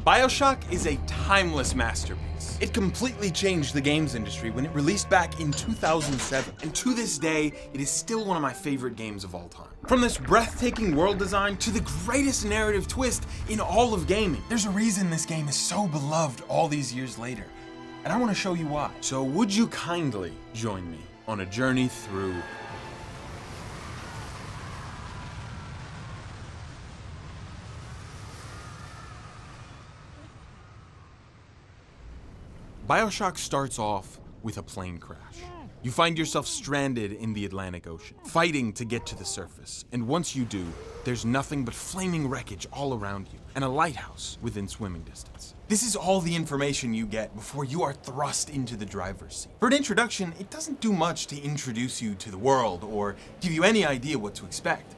Bioshock is a timeless masterpiece. It completely changed the games industry when it released back in 2007, and to this day, it is still one of my favorite games of all time. From this breathtaking world design to the greatest narrative twist in all of gaming, there's a reason this game is so beloved all these years later, and I want to show you why. So would you kindly join me on a journey through Bioshock starts off with a plane crash. You find yourself stranded in the Atlantic Ocean, fighting to get to the surface, and once you do, there's nothing but flaming wreckage all around you, and a lighthouse within swimming distance. This is all the information you get before you are thrust into the driver's seat. For an introduction, it doesn't do much to introduce you to the world or give you any idea what to expect.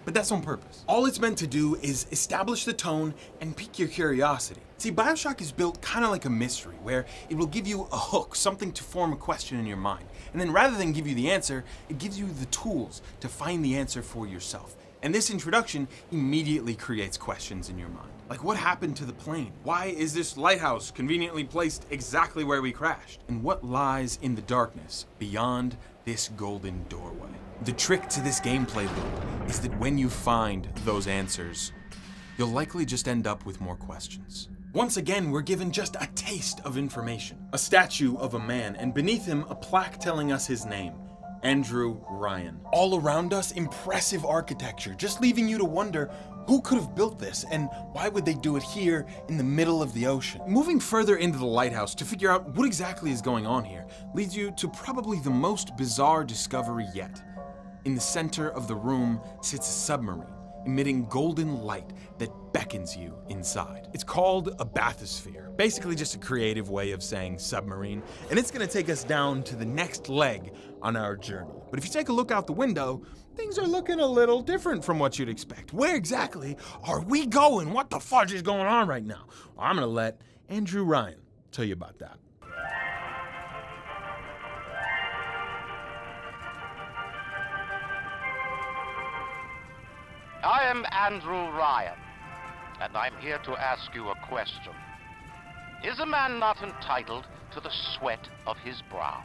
But that's on purpose. All it's meant to do is establish the tone and pique your curiosity. See, Bioshock is built kind of like a mystery, where it will give you a hook, something to form a question in your mind. And then rather than give you the answer, it gives you the tools to find the answer for yourself. And this introduction immediately creates questions in your mind. Like, what happened to the plane? Why is this lighthouse conveniently placed exactly where we crashed? And what lies in the darkness beyond this golden doorway? The trick to this gameplay loop is that when you find those answers, you'll likely just end up with more questions. Once again, we're given just a taste of information. A statue of a man, and beneath him, a plaque telling us his name, Andrew Ryan. All around us, impressive architecture, just leaving you to wonder who could have built this, and why would they do it here in the middle of the ocean? Moving further into the lighthouse to figure out what exactly is going on here leads you to probably the most bizarre discovery yet. In the center of the room sits a submarine, emitting golden light that beckons you inside. It's called a bathysphere, basically just a creative way of saying submarine, and it's gonna take us down to the next leg on our journey. But if you take a look out the window, things are looking a little different from what you'd expect. Where exactly are we going? What the fudge is going on right now? Well, I'm gonna let Andrew Ryan tell you about that. I am Andrew Ryan, and I'm here to ask you a question. Is a man not entitled to the sweat of his brow?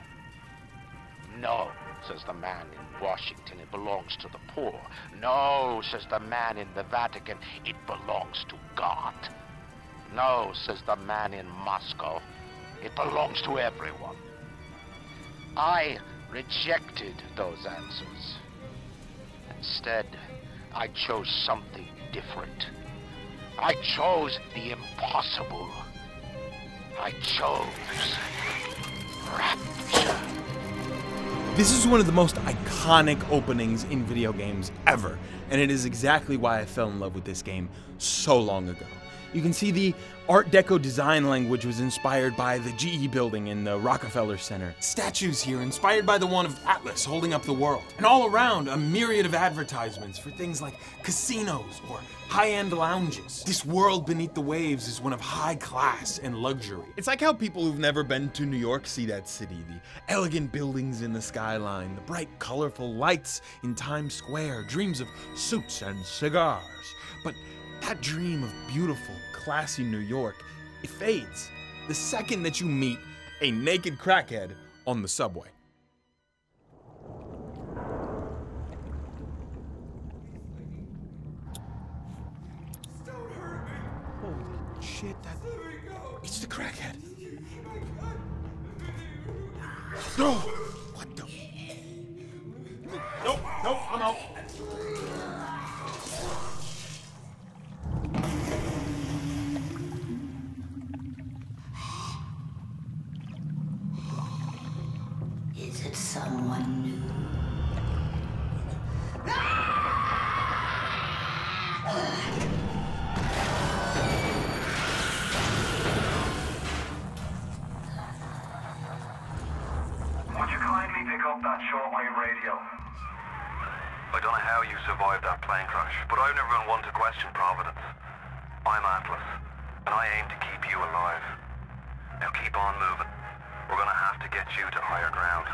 No, says the man in Washington, it belongs to the poor. No, says the man in the Vatican, it belongs to God. No, says the man in Moscow, it belongs to everyone. I rejected those answers. Instead, I chose something different. I chose the impossible. I chose rapture. This is one of the most iconic openings in video games ever, and it is exactly why I fell in love with this game so long ago. You can see the Art Deco design language was inspired by the GE building in the Rockefeller Center. Statues here inspired by the one of Atlas holding up the world. And all around, a myriad of advertisements for things like casinos or high-end lounges. This world beneath the waves is one of high class and luxury. It's like how people who've never been to New York see that city. The elegant buildings in the skyline, the bright, colorful lights in Times Square, dreams of suits and cigars. But that dream of beautiful, classy New York, it fades the second that you meet a naked crackhead on the subway. Don't hurt me. Holy shit, it's the crackhead. No! What the? Nope, I'm out. Is it someone new? Would you kindly pick up that shortwave radio? I don't know how you survived that plane crash, but I've never been one to question Providence. I'm Atlas, and I aim to keep you alive. Now keep on moving. We're gonna have to get you to higher ground.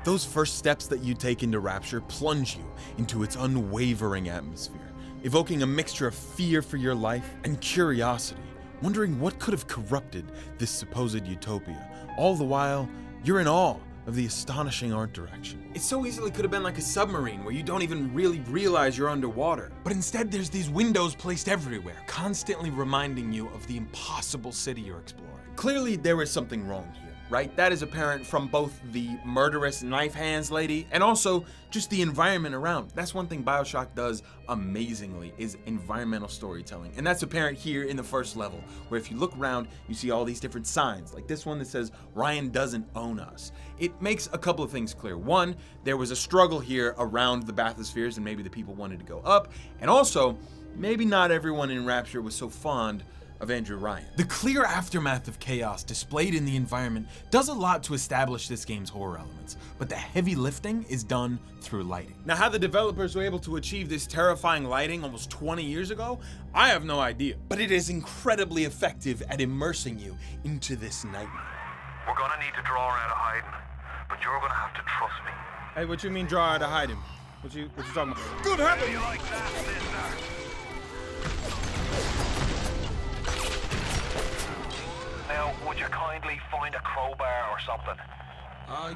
Those first steps that you take into Rapture plunge you into its unwavering atmosphere, evoking a mixture of fear for your life and curiosity wondering what could have corrupted this supposed utopia. All the while, you're in awe of the astonishing art direction. It so easily could have been like a submarine where you don't even really realize you're underwater. But instead, there's these windows placed everywhere, constantly reminding you of the impossible city you're exploring. Clearly, there is something wrong here, right? That is apparent from both the murderous knife hands lady and also just the environment around. That's one thing Bioshock does amazingly, is environmental storytelling. And that's apparent here in the first level, where if you look around, you see all these different signs, like this one that says, Ryan doesn't own us. It makes a couple of things clear. One, there was a struggle here around the bathyspheres and maybe the people wanted to go up. And also, maybe not everyone in Rapture was so fond of Andrew Ryan. The clear aftermath of chaos displayed in the environment does a lot to establish this game's horror elements, but the heavy lifting is done through lighting. Now, how the developers were able to achieve this terrifying lighting almost 20 years ago, I have no idea, but it is incredibly effective at immersing you into this nightmare. We're gonna need to draw her out of hiding, but you're gonna have to trust me. Hey, what you mean draw her to hide him? What you talking about? Good heavens! You like that, sister? Now, would you kindly find a crowbar or something?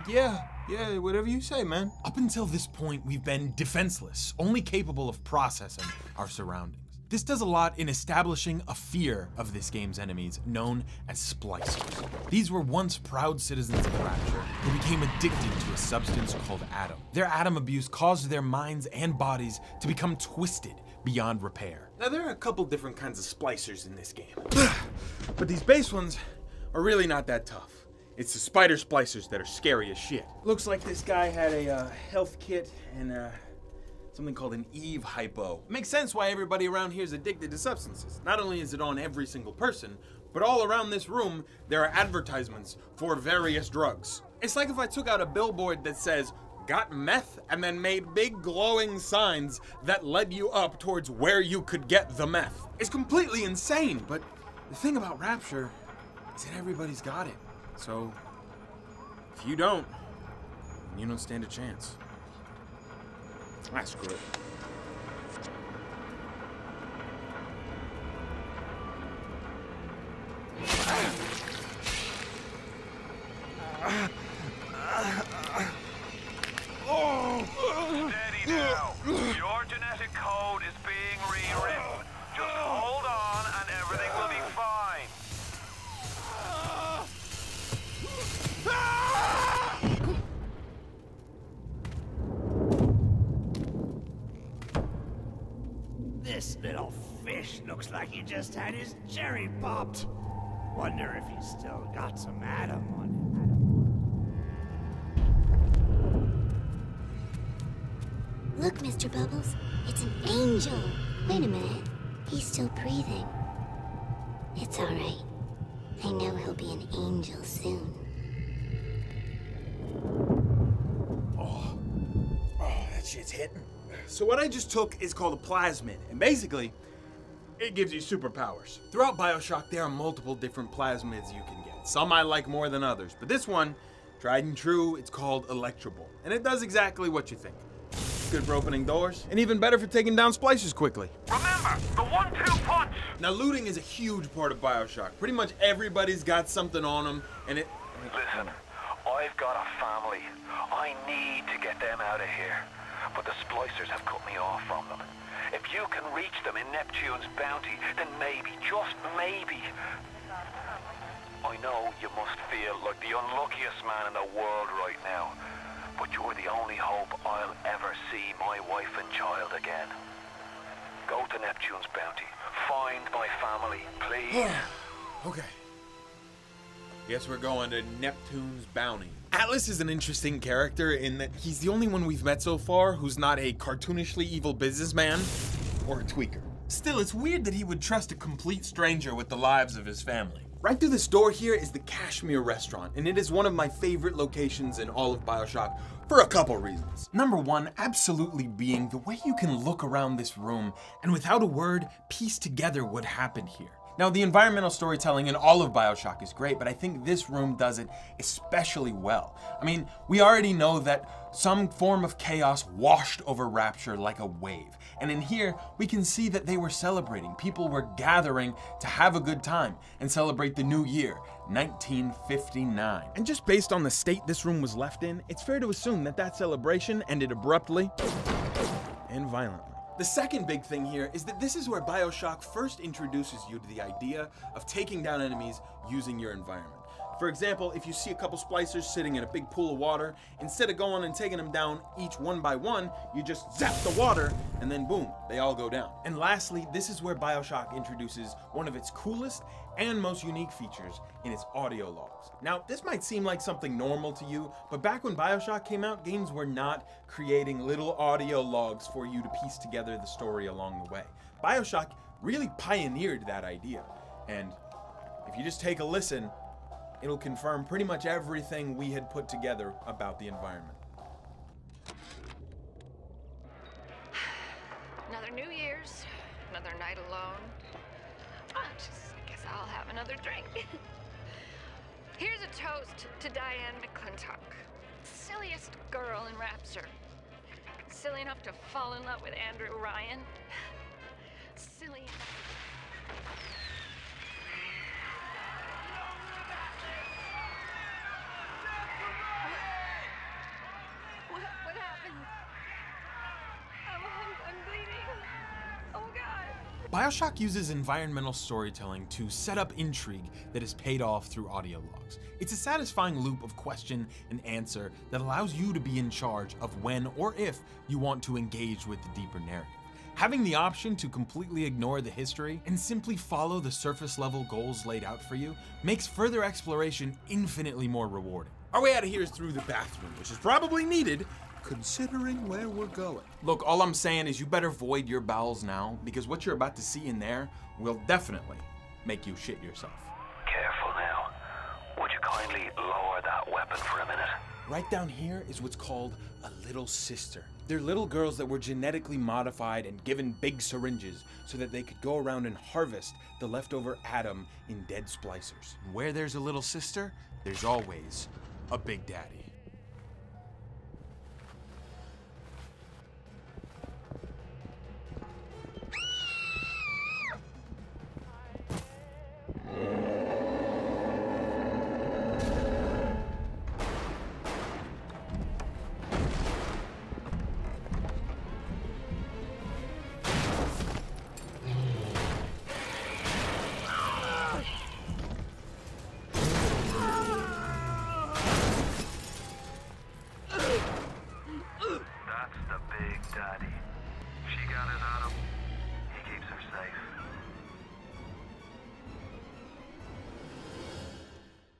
Yeah, whatever you say, man. Up until this point, we've been defenseless, only capable of processing our surroundings. This does a lot in establishing a fear of this game's enemies, known as splicers. These were once proud citizens of Rapture who became addicted to a substance called Atom. Their Atom abuse caused their minds and bodies to become twisted beyond repair. Now, there are a couple different kinds of splicers in this game, but these base ones are really not that tough. It's the spider splicers that are scary as shit. Looks like this guy had a health kit and something called an Eve hypo. Makes sense why everybody around here is addicted to substances. Not only is it on every single person, but all around this room, there are advertisements for various drugs. It's like if I took out a billboard that says, got meth, and then made big glowing signs that led you up towards where you could get the meth. It's completely insane, but the thing about Rapture is that everybody's got it. So, if you don't stand a chance. Ah, screw it. Steady now. Your genetic code is being rewritten. Just hold on and everything will be fine. This little fish looks like he just had his cherry popped. Wonder if he's still got some Atom on him. Look, Mr. Bubbles, it's an angel. Wait a minute, he's still breathing. It's all right. I know he'll be an angel soon. Oh, that shit's hitting. So what I just took is called a plasmid, and basically, it gives you superpowers. Throughout Bioshock, there are multiple different plasmids you can get. Some I like more than others, but this one, tried and true, it's called Electrable, and it does exactly what you think. Good for opening doors, and even better for taking down splicers quickly. Remember, the 1-2 punch! Now, looting is a huge part of Bioshock. Pretty much everybody's got something on them, and it... Listen, I've got a family. I need to get them out of here. But the splicers have cut me off from them. If you can reach them in Neptune's bounty, then maybe, just maybe... I know you must feel like the unluckiest man in the world right now. But you're the only hope I'll ever see my wife and child again. Go to Neptune's bounty. Find my family, please. Okay. Guess we're going to Neptune's bounty. Atlas is an interesting character in that he's the only one we've met so far who's not a cartoonishly evil businessman or a tweaker. Still, it's weird that he would trust a complete stranger with the lives of his family. Right through this door here is the Kashmir restaurant, and it is one of my favorite locations in all of Bioshock for a couple reasons. Number one, absolutely being the way you can look around this room and without a word, piece together what happened here. Now, the environmental storytelling in all of Bioshock is great, but I think this room does it especially well. I mean, we already know that some form of chaos washed over Rapture like a wave. And in here, we can see that they were celebrating. People were gathering to have a good time and celebrate the new year, 1959. And just based on the state this room was left in, it's fair to assume that that celebration ended abruptly and violently. The second big thing here is that this is where Bioshock first introduces you to the idea of taking down enemies using your environment. For example, if you see a couple splicers sitting in a big pool of water, instead of going and taking them down each one by one, you just zap the water and then boom, they all go down. And lastly, this is where Bioshock introduces one of its coolest and most unique features in its audio logs. Now, this might seem like something normal to you, but back when Bioshock came out, games were not creating little audio logs for you to piece together the story along the way. Bioshock really pioneered that idea. And if you just take a listen, it'll confirm pretty much everything we had put together about the environment. Another New Year's, another night alone. I guess I'll have another drink. Here's a toast to Diane McClintock, silliest girl in Rapture. Silly enough to fall in love with Andrew Ryan. Silly enough. What happened? I'm bleeding. Oh God. Bioshock uses environmental storytelling to set up intrigue that is paid off through audio logs. It's a satisfying loop of question and answer that allows you to be in charge of when or if you want to engage with the deeper narrative. Having the option to completely ignore the history and simply follow the surface level goals laid out for you makes further exploration infinitely more rewarding. Our way out of here is through the bathroom, which is probably needed considering where we're going. Look, all I'm saying is you better void your bowels now, because what you're about to see in there will definitely make you shit yourself. Careful now. Would you kindly lower that weapon for a minute? Right down here is what's called a little sister. They're little girls that were genetically modified and given big syringes so that they could go around and harvest the leftover atom in dead splicers. And where there's a little sister, there's always a big daddy.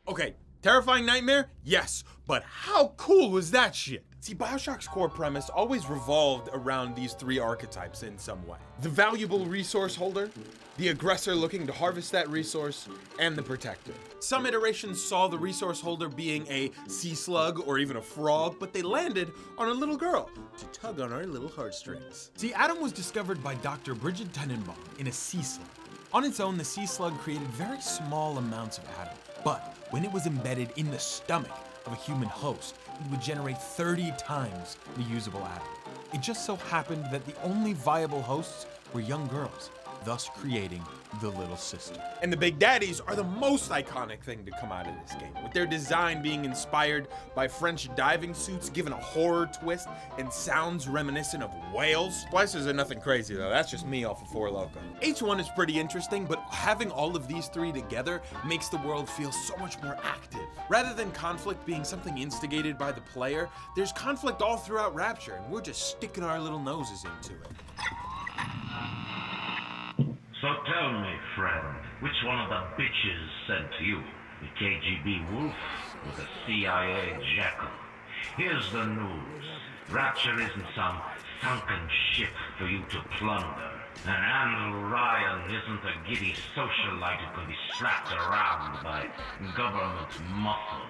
Okay, terrifying nightmare? Yes, but how cool was that shit? See, Bioshock's core premise always revolved around these three archetypes in some way. The valuable resource holder, the aggressor looking to harvest that resource, and the protector. Some iterations saw the resource holder being a sea slug or even a frog, but they landed on a little girl to tug on our little heartstrings. See, Atom was discovered by Dr. Bridget Tenenbaum in a sea slug. On its own, the sea slug created very small amounts of atom, but when it was embedded in the stomach of a human host, it would generate 30 times the usable atom. It just so happened that the only viable hosts were young girls, thus creating the little sister. And the Big Daddies are the most iconic thing to come out of this game, with their design being inspired by French diving suits given a horror twist and sounds reminiscent of whales. Splicers are nothing crazy though, that's just me off of 4 Loko. H1 is pretty interesting, but having all of these three together makes the world feel so much more active. Rather than conflict being something instigated by the player, there's conflict all throughout Rapture, and we're just sticking our little noses into it. So tell me, friend, which one of the bitches sent you? The KGB wolf or the CIA jackal? Here's the news. Rapture isn't some sunken ship for you to plunder. And Andrew Ryan isn't a giddy socialite who can be slapped around by government muscle.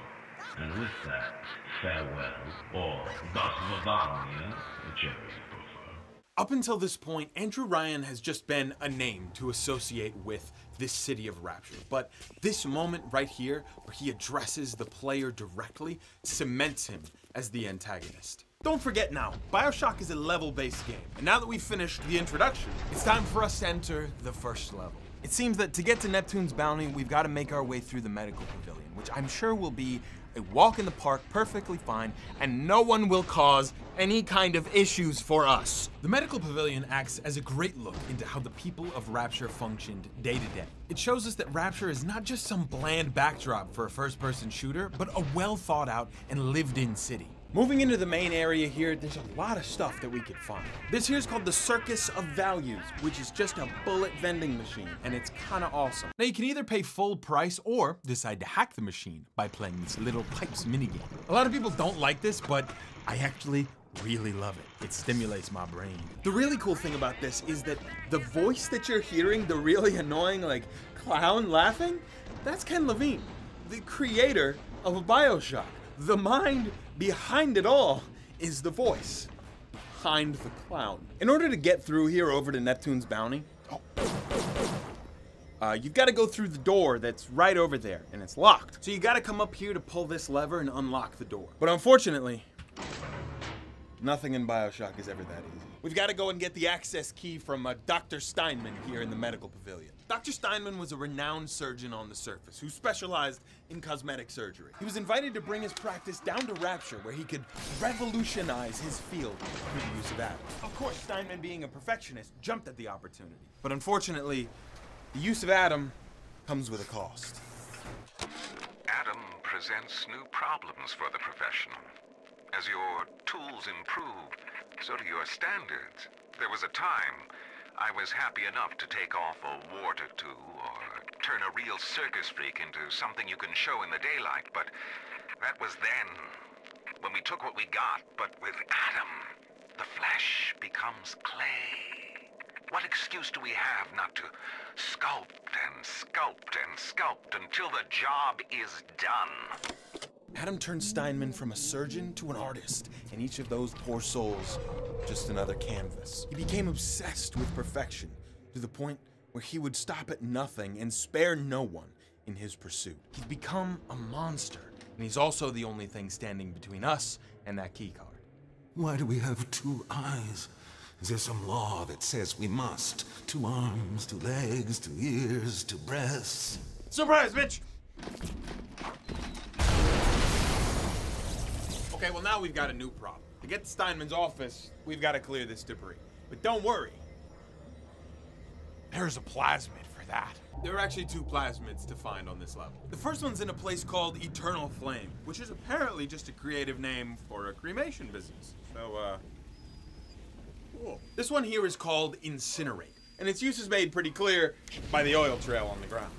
And with that, farewell, or das Vidania, whichever you prefer. Up until this point, Andrew Ryan has just been a name to associate with this city of Rapture. But this moment right here, where he addresses the player directly, cements him as the antagonist. Don't forget now, Bioshock is a level-based game. And now that we've finished the introduction, it's time for us to enter the first level. It seems that to get to Neptune's bounty, we've got to make our way through the medical pavilion, which I'm sure will be a walk in the park perfectly fine, and no one will cause any kind of issues for us. The medical pavilion acts as a great look into how the people of Rapture functioned day to day. It shows us that Rapture is not just some bland backdrop for a first-person shooter, but a well thought out and lived-in city. Moving into the main area here, there's a lot of stuff that we could find. This here's called the Circus of Values, which is just a bullet vending machine, and it's kinda awesome. Now you can either pay full price or decide to hack the machine by playing this Little Pipes minigame. A lot of people don't like this, but I actually really love it. It stimulates my brain. The really cool thing about this is that the voice that you're hearing, the really annoying like clown laughing, that's Ken Levine, the creator of Bioshock. The mind behind it all is the voice behind the clown. In order to get through here over to Neptune's bounty, you've got to go through the door that's right over there, and it's locked. So you got to come up here to pull this lever and unlock the door. But unfortunately, nothing in Bioshock is ever that easy. We've got to go and get the access key from Dr. Steinman here in the medical pavilion. Dr. Steinman was a renowned surgeon on the surface who specialized in cosmetic surgery. He was invited to bring his practice down to Rapture, where he could revolutionize his field through the use of atoms. Of course, Steinman, being a perfectionist, jumped at the opportunity. But unfortunately, the use of atom comes with a cost. Atom presents new problems for the professional. As your tools improve, so do your standards. There was a time I was happy enough to take off a wart or two, or turn a real circus freak into something you can show in the daylight, but that was then, when we took what we got. But with atom, the flesh becomes clay. What excuse do we have not to sculpt and sculpt and sculpt until the job is done? Adam turned Steinman from a surgeon to an artist, and each of those poor souls, just another canvas. He became obsessed with perfection, to the point where he would stop at nothing and spare no one in his pursuit. He's become a monster, and he's also the only thing standing between us and that key card. Why do we have two eyes? Is there some law that says we must? 2 arms, 2 legs, 2 ears, 2 breasts. Surprise, bitch! Okay, well now we've got a new problem. To get to Steinman's office, we've got to clear this debris. But don't worry. There's a plasmid for that. There are actually 2 plasmids to find on this level. The first one's in a place called Eternal Flame, which is apparently just a creative name for a cremation business. So, cool. This one here is called Incinerate, and its use is made pretty clear by the oil trail on the ground.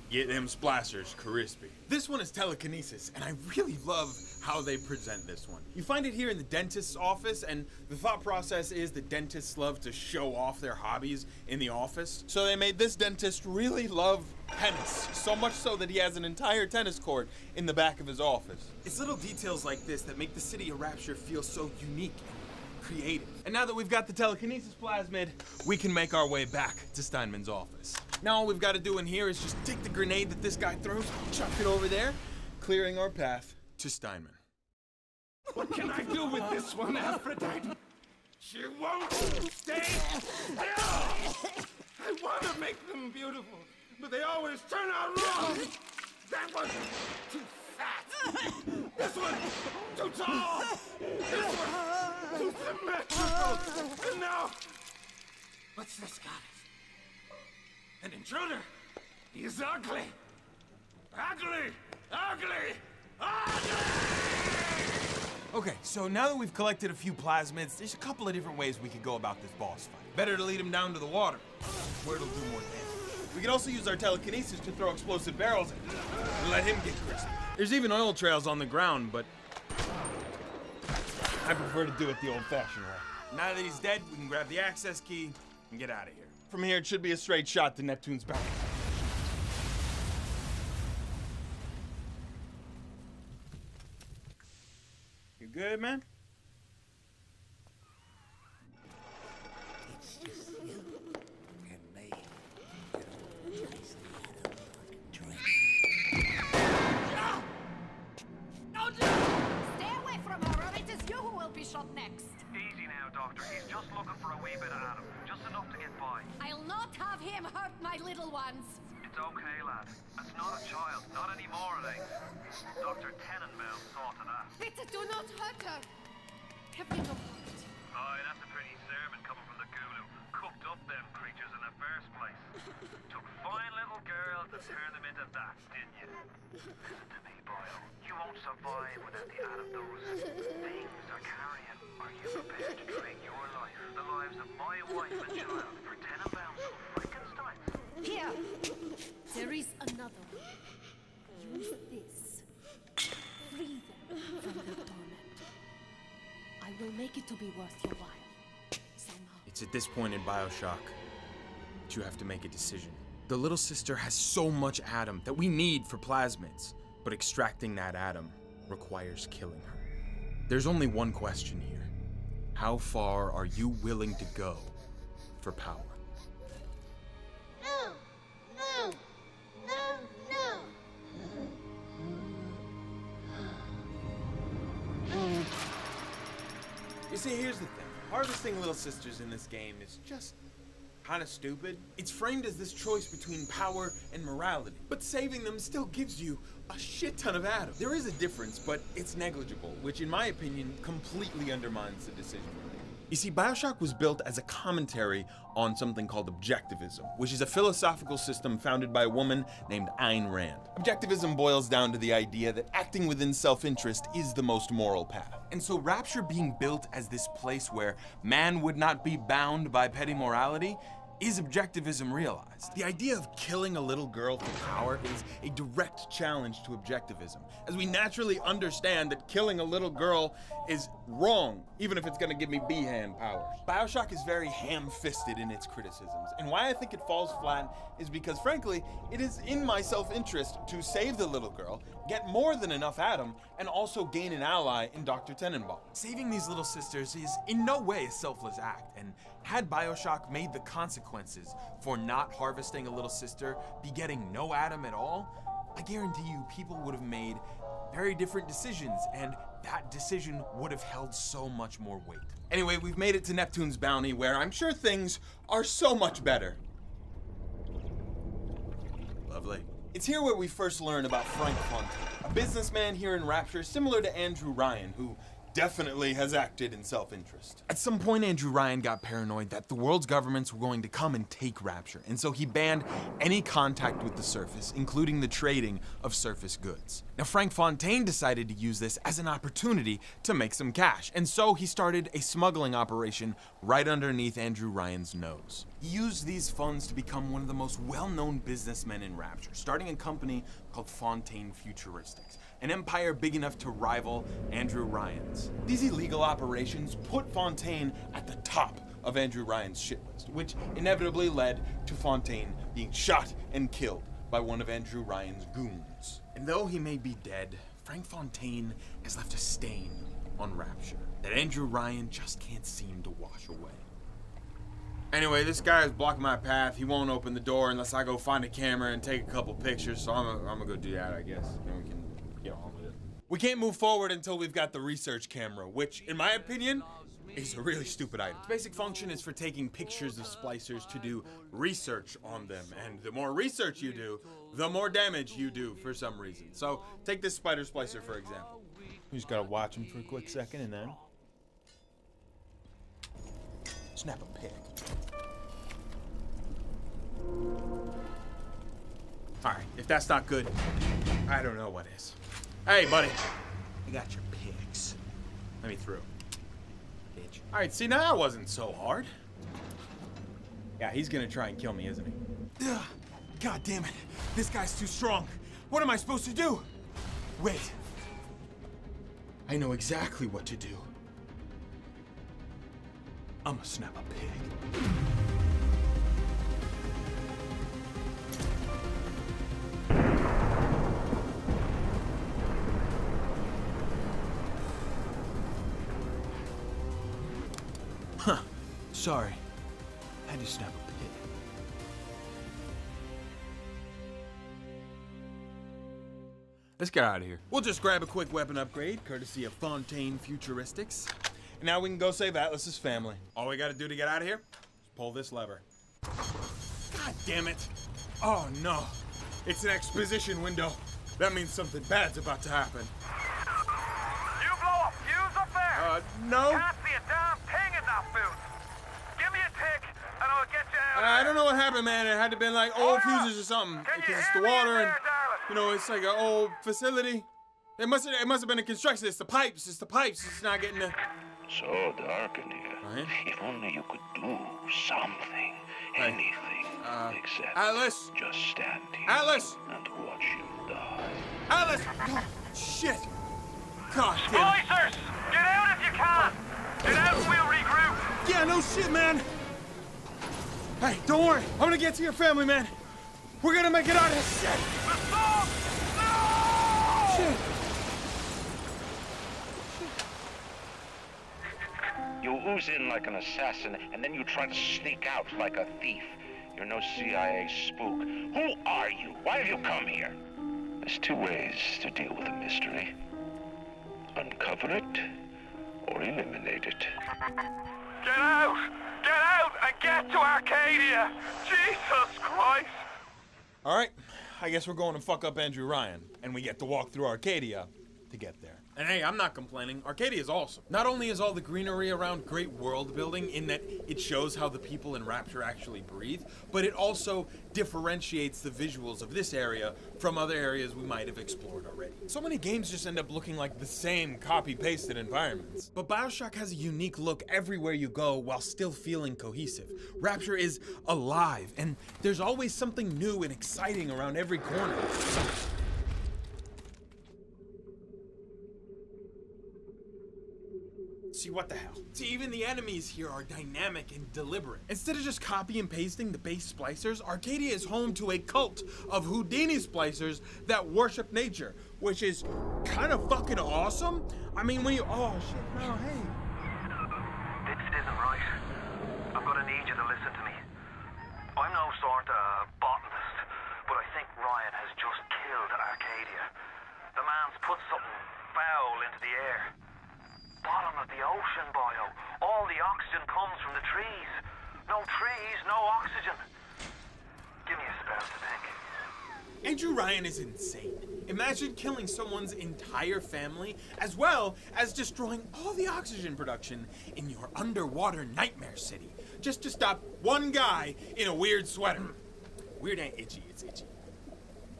Get them splashers crispy. This one is telekinesis, and I really love how they present this one. You find it here in the dentist's office, and the thought process is that dentists love to show off their hobbies in the office. So they made this dentist really love tennis, so much so that he has an entire tennis court in the back of his office. It's little details like this that make the city of Rapture feel so unique and creative. And now that we've got the telekinesis plasmid, we can make our way back to Steinman's office. Now all we've got to do in here is just take the grenade that this guy throws, chuck it over there, clearing our path to Steinman. What can I do with this one, Aphrodite? She won't stay still! I want to make them beautiful, but they always turn out wrong! That one too fat! This one too tall! This one too symmetrical! And now, what's this goddess? An intruder! He's ugly! Ugly! Ugly! Ugly! Okay, so now that we've collected a few plasmids, there's a couple of different ways we could go about this boss fight. Better to lead him down to the water, where it'll do more damage. We could also use our telekinesis to throw explosive barrels and let him get crispy. There's even oil trails on the ground, but I prefer to do it the old-fashioned way. Now that he's dead, we can grab the access key and get out of here. From here, it should be a straight shot to Neptune's bounty. You good, man? Doctor. He's just looking for a wee bit of Adam. Just enough to get by. I'll not have him hurt my little ones. It's okay, lad. It's not a child. Not anymore, it ain't. Dr. Tenenbaum saw to that. Bitte, do not hurt her. Have me no heart. Aye, that's a pretty sermon coming from the ghoul who cooked up them creatures in the first place. Took fine little girls and turned them into that, didn't you? Listen to me, boyo. You won't survive without the Adam those things are carrying. Are you prepared to trade your life, the lives of my wife and child, for Tenenbaum's Frankenstein? Here! There is another one. Use this. Free them from their torment. I will make it to be worth your while. Somehow. It's at this point in Bioshock that you have to make a decision. The little sister has so much Adam that we need for plasmids, but extracting that Adam requires killing her. There's only one question here. How far are you willing to go for power? No! No! No! No! You see, here's the thing. Harvesting little sisters in this game is just kind of stupid. It's framed as this choice between power and morality, but saving them still gives you a shit ton of Adam. There is a difference, but it's negligible, which in my opinion completely undermines the decision we're making. You see, Bioshock was built as a commentary on something called objectivism, which is a philosophical system founded by a woman named Ayn Rand. Objectivism boils down to the idea that acting within self-interest is the most moral path. And so Rapture being built as this place where man would not be bound by petty morality is objectivism realized. The idea of killing a little girl for power is a direct challenge to objectivism, as we naturally understand that killing a little girl is wrong, even if it's gonna give me B-hand powers. Bioshock is very ham-fisted in its criticisms, and why I think it falls flat is because, frankly, it is in my self-interest to save the little girl, get more than enough Adam, and also gain an ally in Dr. Tenenbaum. Saving these little sisters is in no way a selfless act, and had Bioshock made the consequences for not harvesting a little sister be getting no Adam at all, I guarantee you people would have made very different decisions, and that decision would have held so much more weight. Anyway, we've made it to Neptune's bounty, where I'm sure things are so much better. Lovely. It's here where we first learn about Frank Fontaine, a businessman here in Rapture similar to Andrew Ryan, who definitely has acted in self-interest. At some point, Andrew Ryan got paranoid that the world's governments were going to come and take Rapture, and so he banned any contact with the surface, including the trading of surface goods. Now, Frank Fontaine decided to use this as an opportunity to make some cash, and so he started a smuggling operation right underneath Andrew Ryan's nose. He used these funds to become one of the most well-known businessmen in Rapture, starting a company called Fontaine Futuristics, an empire big enough to rival Andrew Ryan's. These illegal operations put Fontaine at the top of Andrew Ryan's shit list, which inevitably led to Fontaine being shot and killed by one of Andrew Ryan's goons. And though he may be dead, Frank Fontaine has left a stain on Rapture that Andrew Ryan just can't seem to wash away. Anyway, this guy is blocking my path. He won't open the door unless I go find a camera and take a couple pictures, so I'm gonna go do that, I guess. And we can get on with it. We can't move forward until we've got the research camera, which, in my opinion, is a really stupid item. Its basic function is for taking pictures of splicers to do research on them, and the more research you do, the more damage you do for some reason. So, take this spider splicer for example. You just gotta watch him for a quick second and then snap a pic. Alright, if that's not good, I don't know what is. Hey, buddy. I got your pics. Let me through. Bitch. Alright, see, now that wasn't so hard. Yeah, he's gonna try and kill me, isn't he? Ugh, God damn it. This guy's too strong. What am I supposed to do? Wait. I know exactly what to do. I'm gonna snap a pig. Huh. Sorry. I had to snap a pig. Let's get out of here. We'll just grab a quick weapon upgrade, courtesy of Fontaine Futuristics. and now we can go save Atlas's family. All we gotta do to get out of here is pull this lever. God damn it. Oh no. It's an exposition window. That means something bad's about to happen. You blow a fuse up there? No. Can't see a damn thing in that booth. Give me a tick, and I'll get you out. I don't know what happened, man. It had to been like old fuses or something. Because it's the water and, you know, it's like an old facility. It must have been a construction. It's the pipes. It's the pipes. It's not getting the... So dark in here. Right? If only you could do something, anything, except Atlas! just stand here Atlas! and watch you die. Atlas! Oh, shit! God damn it. Splicers! Get out if you can! Get out and we'll regroup! Yeah, no shit, man! Hey, don't worry. I'm gonna get to your family, man. We're gonna make it out of this shit! No! Shit! You ooze in like an assassin, and then you try to sneak out like a thief. You're no CIA spook. Who are you? Why have you come here? There's two ways to deal with a mystery. Uncover it, or eliminate it. Get out! Get out and get to Arcadia! Jesus Christ! Alright, I guess we're going to fuck up Andrew Ryan, and we get to walk through Arcadia to get there. And hey, I'm not complaining. Arcadia is awesome. Not only is all the greenery around great world building in that it shows how the people in Rapture actually breathe, but it also differentiates the visuals of this area from other areas we might have explored already. So many games just end up looking like the same copy-pasted environments. But Bioshock has a unique look everywhere you go while still feeling cohesive. Rapture is alive, and there's always something new and exciting around every corner. See, what the hell? See, even the enemies here are dynamic and deliberate. Instead of just copy and pasting the base splicers, Arcadia is home to a cult of Houdini splicers that worship nature, which is kind of fucking awesome. I mean, when you... Oh, shit, no, hey. This isn't right. I'm gonna need you to listen to me. I'm no sort of botanist, but I think Ryan has just killed Arcadia. The man's put something foul into the air. Bottom of the ocean, Bio. All the oxygen comes from the trees. No trees, no oxygen. Give me a spell to think. Andrew Ryan is insane. Imagine killing someone's entire family, as well as destroying all the oxygen production in your underwater nightmare city, just to stop one guy in a weird sweater. Weird ain't itchy, it's itchy.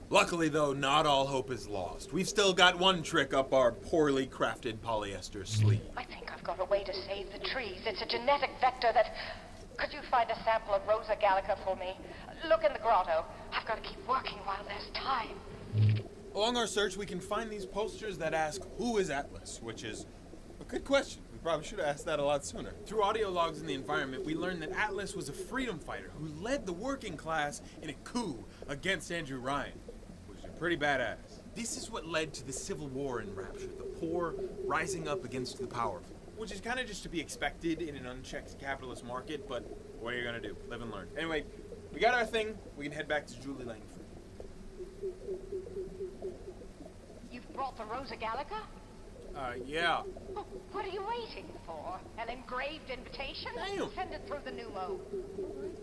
Luckily, though, not all hope is lost. We've still got one trick up our poorly crafted polyester sleeve. I think I've got a way to save the trees. It's a genetic vector that... Could you find a sample of Rosa Gallica for me? Look in the grotto. I've got to keep working while there's time. Along our search, we can find these posters that ask, who is Atlas? Which is a good question. We probably should have asked that a lot sooner. Through audio logs in the environment, we learned that Atlas was a freedom fighter who led the working class in a coup against Andrew Ryan. Pretty badass. This is what led to the civil war in Rapture, the poor rising up against the powerful. Which is kind of just to be expected in an unchecked capitalist market, but what are you gonna do? Live and learn. Anyway, we got our thing. We can head back to Julie Langford. You've brought the Rosa Gallica? Yeah. Oh, what are you waiting for? An engraved invitation? Damn. Send it through the pneumo.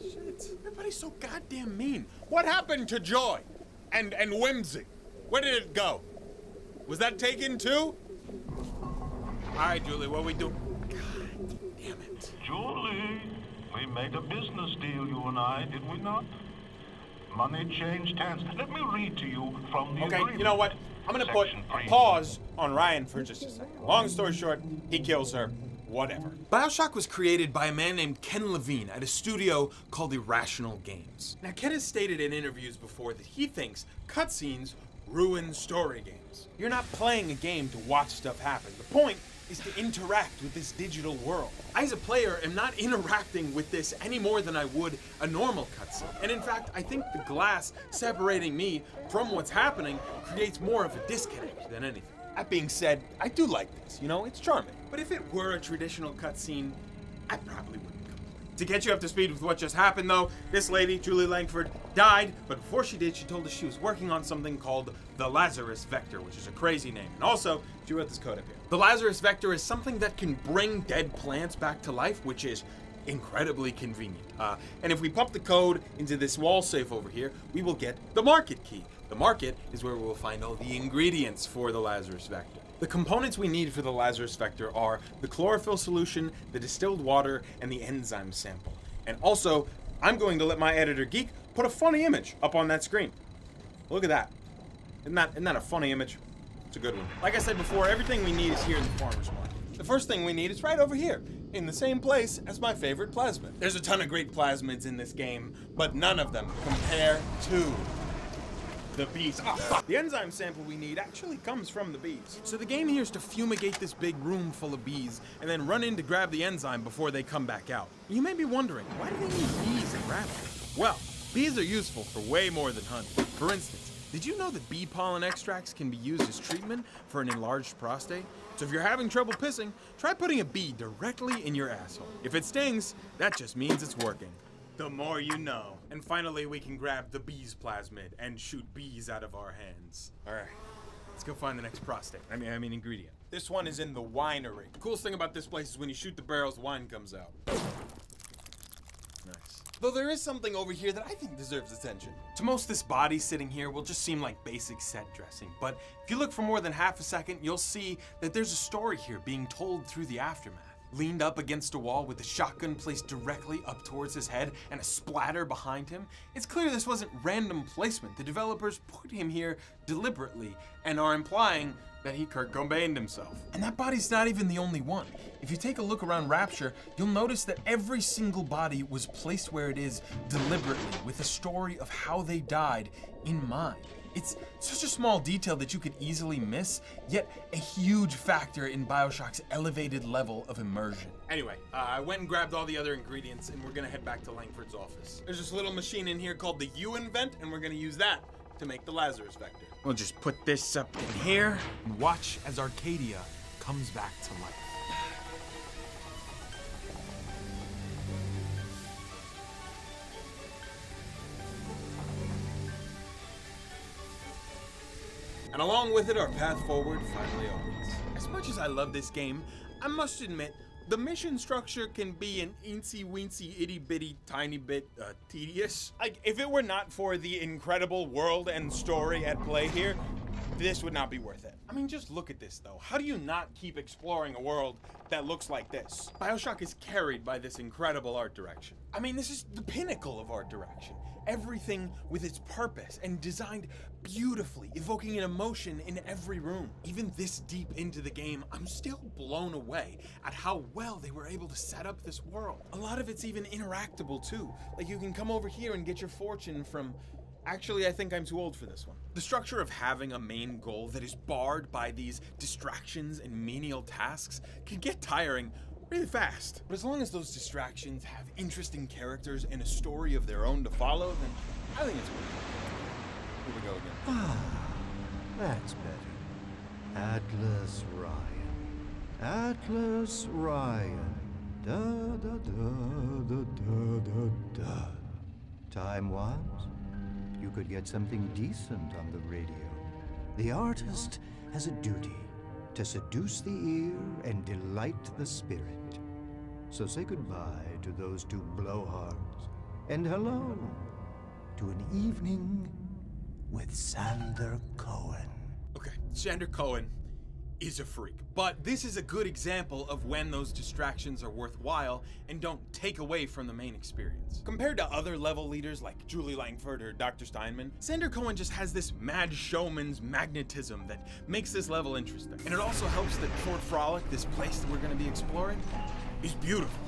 Shit. Everybody's so goddamn mean. What happened to joy? And whimsy? Where did it go? Was that taken too? Alright, Julie, what we do? God damn it. Julie, we made a business deal, you and I, did we not? Money changed hands. Let me read to you from the agreement. You know what? I'm gonna put a pause on Ryan for just a second. Long story short, he kills her. Whatever. Bioshock was created by a man named Ken Levine at a studio called Irrational Games. Now, Ken has stated in interviews before that he thinks cutscenes ruin story games. You're not playing a game to watch stuff happen. The point is to interact with this digital world. I, as a player, am not interacting with this any more than I would a normal cutscene. And in fact, I think the glass separating me from what's happening creates more of a disconnect than anything. That being said, I do like this, you know, it's charming. But if it were a traditional cutscene, I probably wouldn't complain. To get you up to speed with what just happened, though, this lady, Julie Langford, died, but before she did, she told us she was working on something called the Lazarus Vector, which is a crazy name. And also, she wrote this code up here. The Lazarus Vector is something that can bring dead plants back to life, which is incredibly convenient. And if we pop the code into this wall safe over here, we will get the market key. The market is where we will find all the ingredients for the Lazarus Vector. The components we need for the Lazarus Vector are the chlorophyll solution, the distilled water, and the enzyme sample. And also, I'm going to let my editor geek put a funny image up on that screen. Look at that. Isn't that a funny image? It's a good one. Like I said before, everything we need is here in the farmer's market. The first thing we need is right over here, in the same place as my favorite plasmid. There's a ton of great plasmids in this game, but none of them compare to the bees. The enzyme sample we need actually comes from the bees. So the game here is to fumigate this big room full of bees and then run in to grab the enzyme before they come back out. You may be wondering, why do they need bees in Rapture? Well, bees are useful for way more than honey. For instance, did you know that bee pollen extracts can be used as treatment for an enlarged prostate? So if you're having trouble pissing, try putting a bee directly in your asshole. If it stings, that just means it's working. The more you know. And finally, we can grab the bees plasmid and shoot bees out of our hands. All right, let's go find the next prostate. I mean ingredient. This one is in the winery. The coolest thing about this place is when you shoot the barrels, wine comes out. Nice. Though there is something over here that I think deserves attention. To most, this body sitting here will just seem like basic set dressing, but if you look for more than half a second, you'll see that there's a story here being told through the aftermath. Leaned up against a wall with the shotgun placed directly up towards his head and a splatter behind him, it's clear this wasn't random placement. The developers put him here deliberately and are implying that he Kurt Cobain'd himself. And that body's not even the only one. If you take a look around Rapture, you'll notice that every single body was placed where it is deliberately, with a story of how they died in mind. It's such a small detail that you could easily miss, yet a huge factor in Bioshock's elevated level of immersion. Anyway, I went and grabbed all the other ingredients, and we're gonna head back to Langford's office. There's this little machine in here called the U-Invent, and we're gonna use that to make the Lazarus Vector. We'll just put this up in here and watch as Arcadia comes back to life. And along with it, our path forward finally opens. As much as I love this game, I must admit, the mission structure can be an eensy-weensy, itty-bitty, tiny bit tedious. Like, if it were not for the incredible world and story at play here, this would not be worth it. I mean, just look at this, though. How do you not keep exploring a world that looks like this? Bioshock is carried by this incredible art direction. I mean, this is the pinnacle of art direction. Everything with its purpose and designed beautifully, evoking an emotion in every room. Even this deep into the game, I'm still blown away at how well they were able to set up this world. A lot of it's even interactable too. Like, you can come over here and get your fortune from... Actually, I think I'm too old for this one. The structure of having a main goal that is barred by these distractions and menial tasks can get tiring really fast. But as long as those distractions have interesting characters and a story of their own to follow, then I think it's worth it. Here we go again. Ah, that's better. Atlas Ryan. Atlas Ryan. Da da da da da da da. Time-wise, you could get something decent on the radio. The artist has a duty to seduce the ear and delight the spirit. So say goodbye to those two blowhards, and hello to an evening with Sander Cohen. Okay, Sander Cohen is a freak, but this is a good example of when those distractions are worthwhile and don't take away from the main experience. Compared to other level leaders like Julie Langford or Dr. Steinman, Sander Cohen just has this mad showman's magnetism that makes this level interesting. And it also helps that Fort Frolic, this place that we're going to be exploring, is beautiful.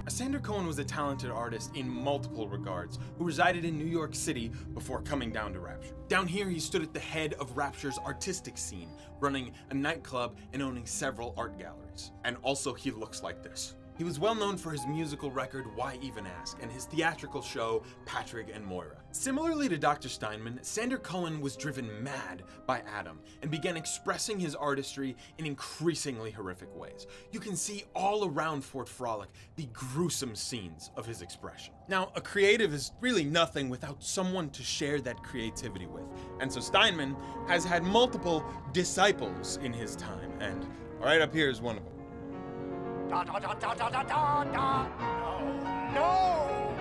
Sander Cohen was a talented artist in multiple regards who resided in New York City before coming down to Rapture. Down here, he stood at the head of Rapture's artistic scene, running a nightclub and owning several art galleries. And also, he looks like this. He He was well known for his musical record, Why Even Ask, and his theatrical show, Patrick and Moira. Similarly to Dr. Steinman, Sander Cohen was driven mad by Adam and began expressing his artistry in increasingly horrific ways. You can see all around Fort Frolic the gruesome scenes of his expression. Now, a creative is really nothing without someone to share that creativity with, and so Steinman has had multiple disciples in his time, and right up here is one of them. No!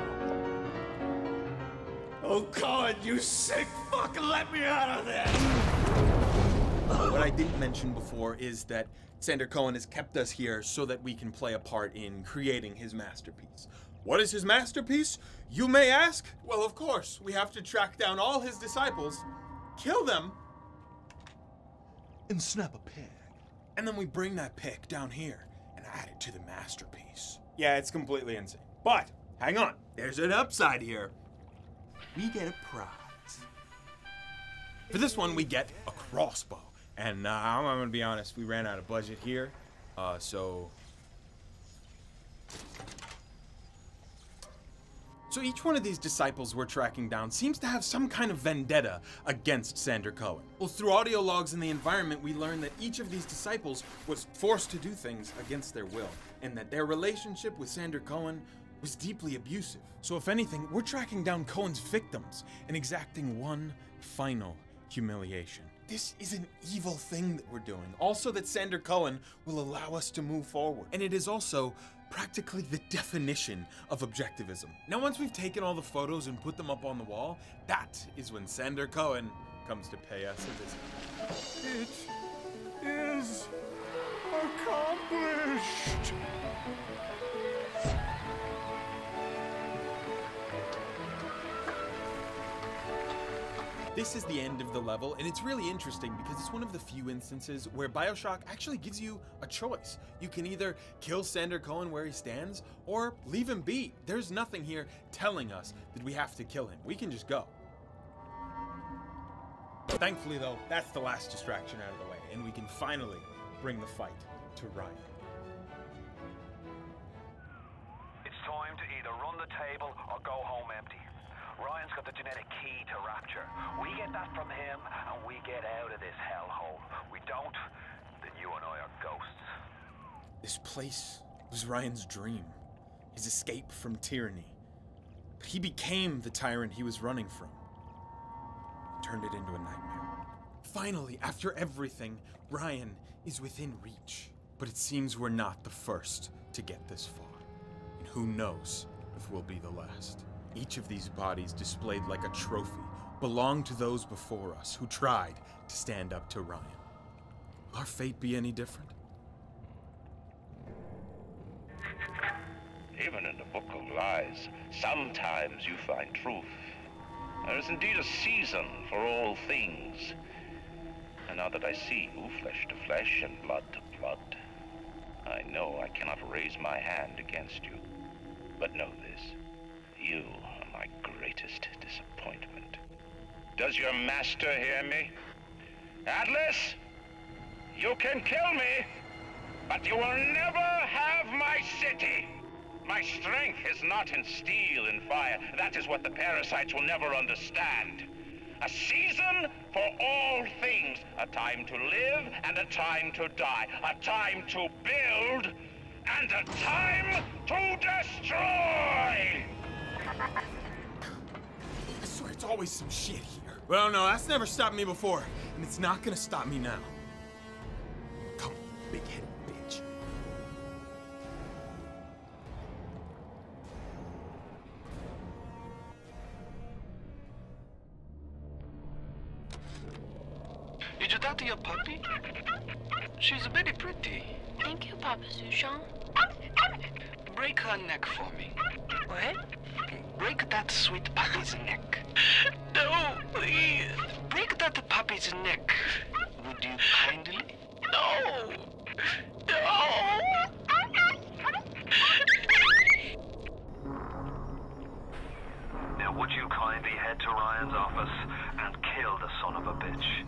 Oh, God, you sick fuck, let me out of there! What I didn't mention before is that Sander Cohen has kept us here so that we can play a part in creating his masterpiece. What is his masterpiece, you may ask? Well, of course, we have to track down all his disciples, kill them, and snap a pig. And then we bring that pic down here and add it to the masterpiece. Yeah, it's completely insane. But, hang on, there's an upside here. We get a prize. For this one, we get a crossbow. And I'm gonna be honest, we ran out of budget here, so each one of these disciples we're tracking down seems to have some kind of vendetta against Sander Cohen. Well, through audio logs in the environment, we learn that each of these disciples was forced to do things against their will, and that their relationship with Sander Cohen was deeply abusive. So if anything, we're tracking down Cohen's victims and exacting one final humiliation. This is an evil thing that we're doing. Also that Sander Cohen will allow us to move forward. And it is also practically the definition of objectivism. Now once we've taken all the photos and put them up on the wall, that is when Sander Cohen comes to pay us a visit. It is accomplished! This is the end of the level, and it's really interesting because it's one of the few instances where Bioshock actually gives you a choice. You can either kill Sander Cohen where he stands, or leave him be. There's nothing here telling us that we have to kill him. We can just go. Thankfully, though, that's the last distraction out of the way, and we can finally bring the fight to Ryan. It's time to either run the table or go home empty. Ryan's got the genetic key to Rapture. We get that from him, and we get out of this hellhole. We don't, then you and I are ghosts. This place was Ryan's dream, his escape from tyranny. But he became the tyrant he was running from, turned it into a nightmare. Finally, after everything, Ryan is within reach. But it seems we're not the first to get this far, and who knows if we'll be the last. Each of these bodies, displayed like a trophy, belong to those before us who tried to stand up to Ryan. Will our fate be any different? Even in the Book of Lies, sometimes you find truth. There is indeed a season for all things. And now that I see you, flesh to flesh and blood to blood, I know I cannot raise my hand against you. But know this. You are my greatest disappointment. Does your master hear me? Atlas, you can kill me, but you will never have my city. My strength is not in steel and fire. That is what the parasites will never understand. A season for all things. A time to live and a time to die. A time to build and a time to destroy. I swear it's always some shit here. Well, no, that's never stopped me before, and it's not gonna stop me now. Come on, big-headed bitch. Is that your puppy? She's very pretty. Thank you, Papa Sushon. Break her neck for me. What? Break that sweet puppy's neck. No, please. Break that puppy's neck. Would you kindly? No. No. Now would you kindly head to Ryan's office and kill the son of a bitch?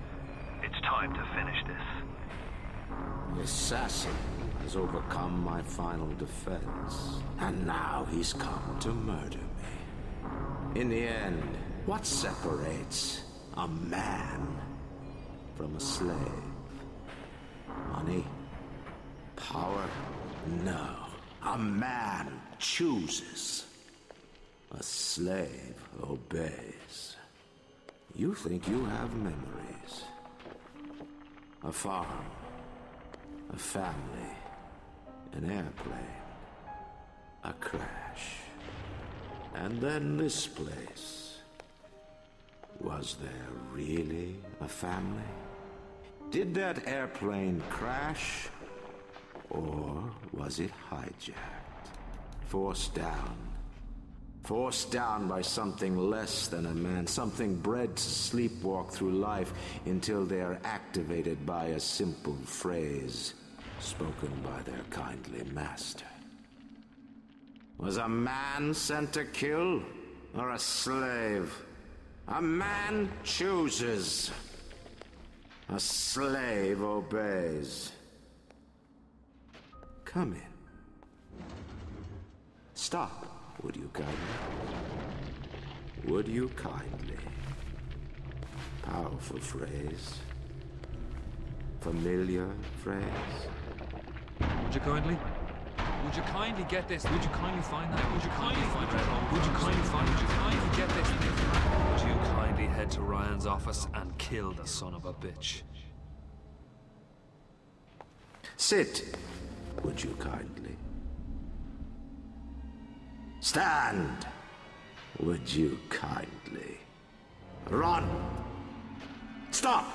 It's time to finish this. The assassin has overcome my final defense, and now he's come to murder me. In the end, what separates a man from a slave? Money? Power? No. A man chooses. A slave obeys. You think you have memories. A farm. A family. An airplane. A crash. And then this place. Was there really a family? Did that airplane crash? Or was it hijacked? Forced down. Forced down by something less than a man, something bred to sleepwalk through life until they are activated by a simple phrase spoken by their kindly master. Was a man sent to kill, or a slave? A man chooses. A slave obeys. Come in. Stop, would you kindly? Would you kindly? Powerful phrase. Familiar phrase. Would you kindly? Would you kindly get this? Would you kindly find that? Would you kindly find that? Would you kindly find? Would you kindly get this? Would you kindly head to Ryan's office and kill the son of a bitch? Sit, would you kindly? Stand, would you kindly? Run! Stop!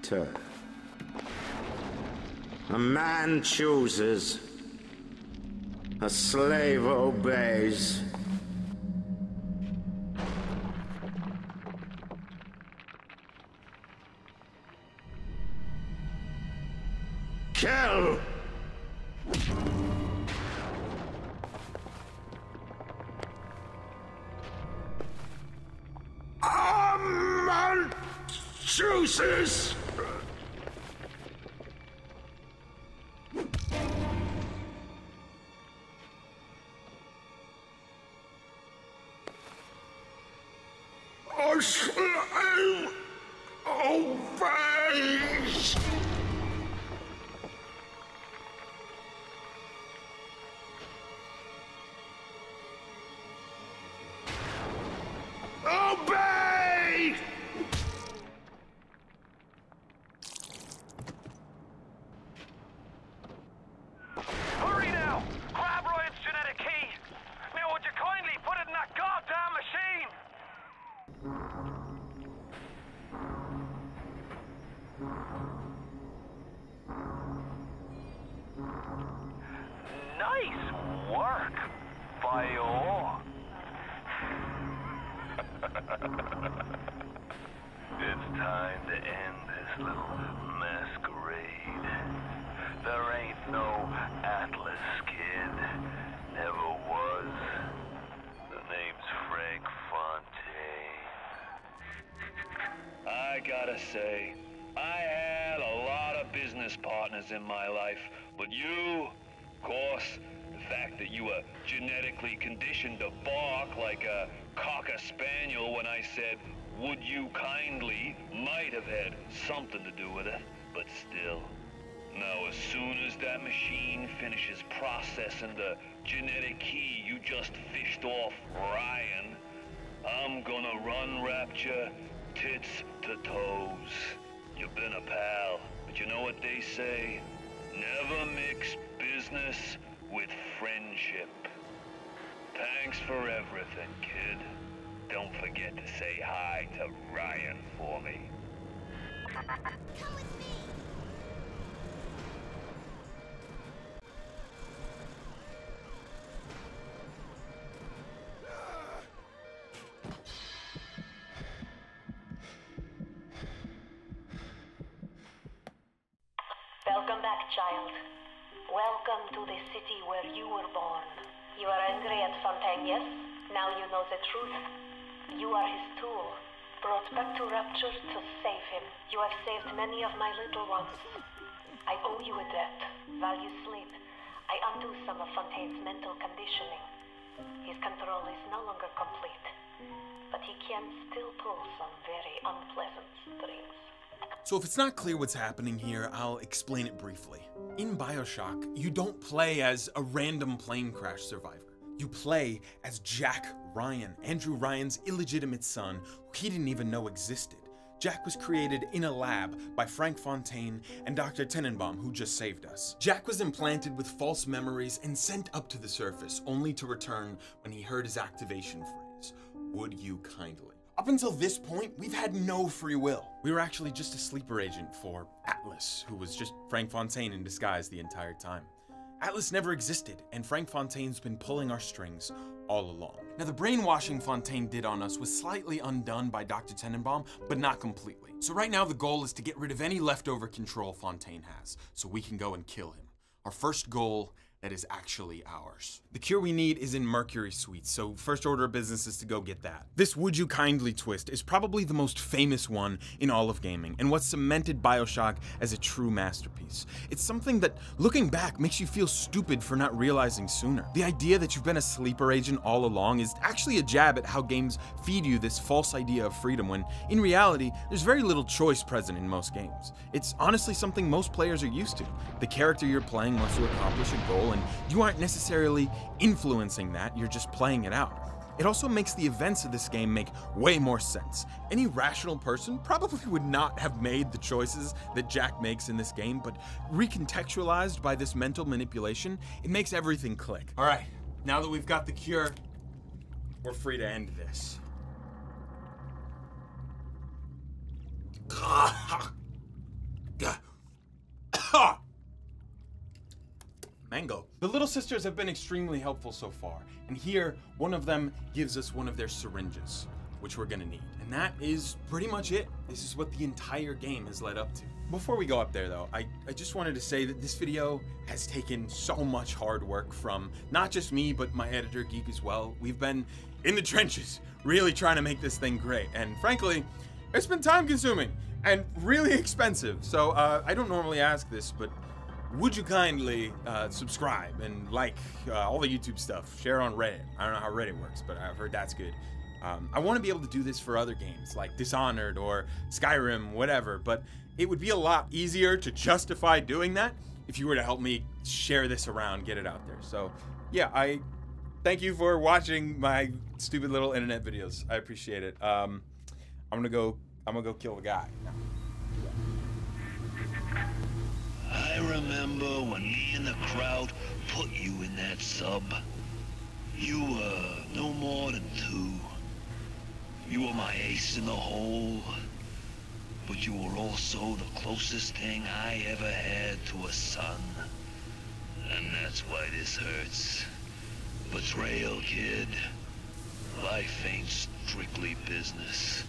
Turn. A man chooses. A slave obeys. Kill! A man chooses! A slave obeys! Obey! Hurry now! Grab Ryan's genetic key! Now would you kindly put it in that goddamn machine? Nice work, Bio. It's time to end this little masquerade. There ain't no Atlas kid. Never was. The name's Frank Fontaine. I gotta say, I had a lot of business partners in my life, but you, of course, the fact that you were genetically conditioned to bark like a cocker spaniel when I said, would you kindly, might have had something to do with it, but still. Now, as soon as that machine finishes processing the genetic key you just fished off Ryan, I'm gonna run Rapture tits to toes. You've been a pal, but you know what they say? Never mix business with friendship. Thanks for everything, kid. Don't forget to say hi to Ryan for me. Come with me! Welcome back, child. Welcome to the city where you were born. You are angry at Fontaine, yes? Now you know the truth. You are his tool. brought back to Rapture to save him. You have saved many of my little ones. I owe you a debt. While you sleep, I undo some of Fontaine's mental conditioning. His control is no longer complete, but he can still pull some very unpleasant strings. So if it's not clear what's happening here, I'll explain it briefly. In Bioshock, you don't play as a random plane crash survivor. You play as Jack Ryan, Andrew Ryan's illegitimate son, who he didn't even know existed. Jack was created in a lab by Frank Fontaine and Dr. Tenenbaum, who just saved us. Jack was implanted with false memories and sent up to the surface, only to return when he heard his activation phrase, "Would you kindly?" Up until this point, we've had no free will. We were actually just a sleeper agent for Atlas, who was just Frank Fontaine in disguise the entire time. Atlas never existed, and Frank Fontaine's been pulling our strings all along. Now, the brainwashing Fontaine did on us was slightly undone by Dr. Tenenbaum, but not completely. So right now, the goal is to get rid of any leftover control Fontaine has, so we can go and kill him. Our first goal that is actually ours. The cure we need is in Mercury Suites, so first order of business is to go get that. This "Would You Kindly" twist is probably the most famous one in all of gaming, and what cemented Bioshock as a true masterpiece. It's something that, looking back, makes you feel stupid for not realizing sooner. The idea that you've been a sleeper agent all along is actually a jab at how games feed you this false idea of freedom, when, in reality, there's very little choice present in most games. It's honestly something most players are used to. The character you're playing wants to accomplish a goal, and you aren't necessarily influencing that, you're just playing it out. It also makes the events of this game make way more sense. Any rational person probably would not have made the choices that Jack makes in this game, but recontextualized by this mental manipulation, it makes everything click. All right, now that we've got the cure, we're free to end this. Mango. The Little Sisters have been extremely helpful so far, and here, one of them gives us one of their syringes, which we're gonna need. And that is pretty much it. This is what the entire game has led up to. Before we go up there though, I just wanted to say that this video has taken so much hard work from not just me, but my editor Geek as well. We've been in the trenches, really trying to make this thing great, and frankly, it's been time consuming and really expensive. So I don't normally ask this, but would you kindly subscribe and like all the YouTube stuff, share on Reddit. I don't know how Reddit works, but I've heard that's good. I want to be able to do this for other games like Dishonored or Skyrim, whatever, but it would be a lot easier to justify doing that if you were to help me share this around, get it out there. So yeah, I thank you for watching my stupid little internet videos. I appreciate it. I'm gonna go kill the guy now. I remember when me and the crowd put you in that sub. You were no more than 2. You were my ace in the hole, but you were also the closest thing I ever had to a son. And that's why this hurts. Betrayal, kid. Life ain't strictly business.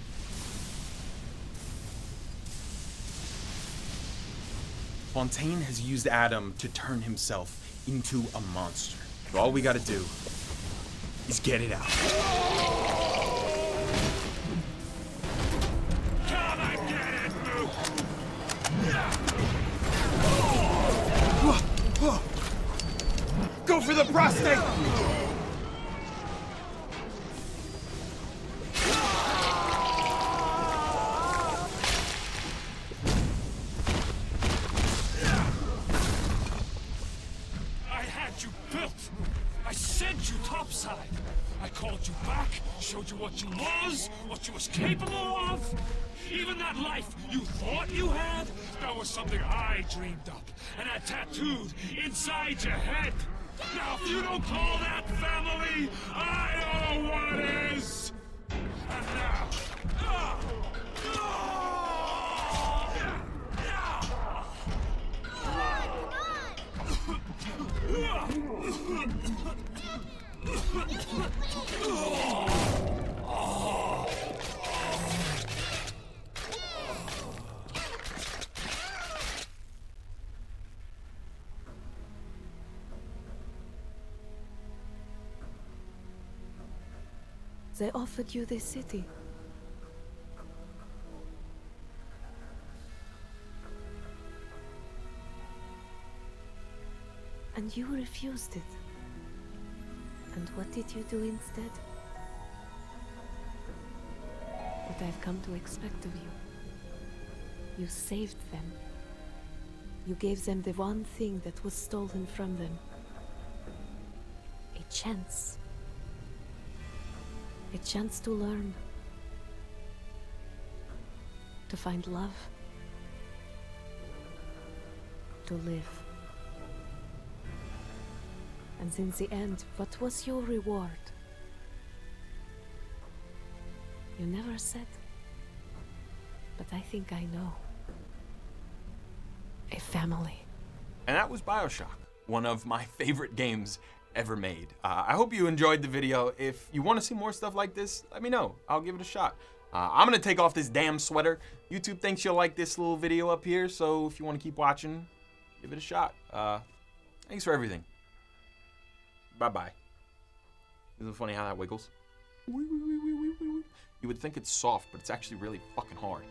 Fontaine has used Adam to turn himself into a monster. So all we gotta do is get it out. Come and get it, Go for the prostate! I sent you topside. I called you back, showed you what you was capable of. Even that life you thought you had, that was something I dreamed up and had tattooed inside your head. Now, if you don't call that family, I don't know what is. And now... They offered you this city. And you refused it. And what did you do instead? What I've come to expect of you. You saved them. You gave them the one thing that was stolen from them. A chance. A chance to learn. To find love. To live. And in the end, what was your reward? You never said. But I think I know. A family. And that was Bioshock, one of my favorite games ever made. I hope you enjoyed the video. If you want to see more stuff like this, let me know. I'll give it a shot. I'm gonna take off this damn sweater. YouTube thinks you'll like this little video up here, so if you want to keep watching, give it a shot. Thanks for everything. Bye-bye. Isn't it funny how that wiggles? You would think it's soft, but it's actually really fucking hard.